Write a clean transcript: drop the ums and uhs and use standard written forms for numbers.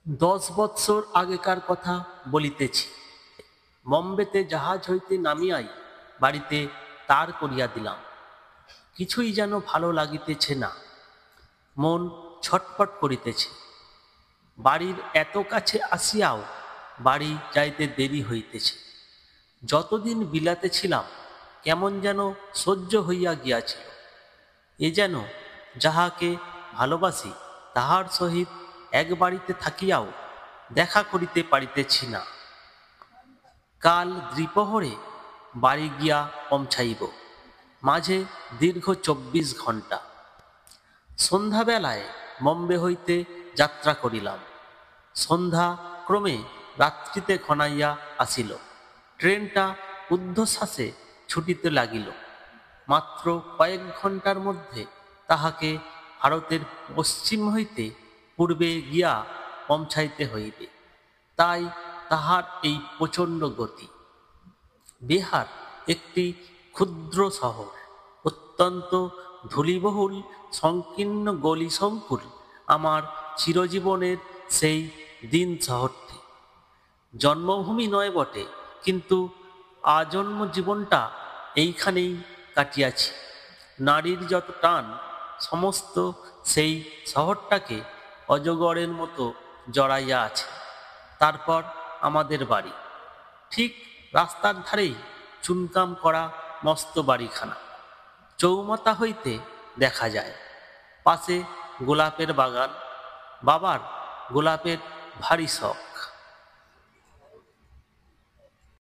10 বৎসর আগেকার কথা বলিতেছি। বম্বেতে জাহাজ হইতে নামিয়াই বাড়িতে তার করিয়া দিলাম। কিছুই যেন ভালো লাগিতেছে না, মন ছটফট করিতেছে। বাড়ির এত কাছে আসিয়াও বাড়ি যাইতে দেরি হইতেছে। যতদিন বিলাতে ছিলাম কেমন যেন সহ্য হইয়া গিয়াছিল। এ যেন যাহাকে ভালোবাসি তাহার সহিত এক বাড়িতে থাকিয়াও দেখা করিতে পারিতেছি না। কাল দ্বিপ্রহরে বাড়ি গিয়া পৌঁছাইব, মাঝে দীর্ঘ 24 ঘণ্টা। সন্ধ্যাবেলায় বম্বে হইতে যাত্রা করিলাম। সন্ধ্যা ক্রমে রাত্রিতে ঘনাইয়া আসিল। ট্রেনটা ঊর্ধ্বশ্বাসে ছুটিতে লাগিল। মাত্র কয়েক ঘণ্টার মধ্যে তাহাকে ভারতের পশ্চিম হইতে পূর্বে গিয়া পৌঁছাইতে হইবে। তাই তাহার এই প্রচণ্ড গতি। বিহার একটি ক্ষুদ্র শহর, অত্যন্ত ধূলিবহুল সংকীর্ণ গলি সংকুল আমার চিরজীবনের সেই দিন শহরটি। জন্মভূমি নয় বটে, কিন্তু আজন্ম জীবনটা এইখানেই কাটিয়াছি। নারীর যত টান সমস্ত সেই শহরটাকে অজগরের মতো জড়াইয়া আছে। তারপর আমাদের বাড়ি, ঠিক রাস্তার ধারেই চুনকাম করা মস্ত বাড়িখানা। চৌমাথা হইতে দেখা যায়। পাশে গোলাপের বাগান। বাবার গোলাপের ভারী শখ।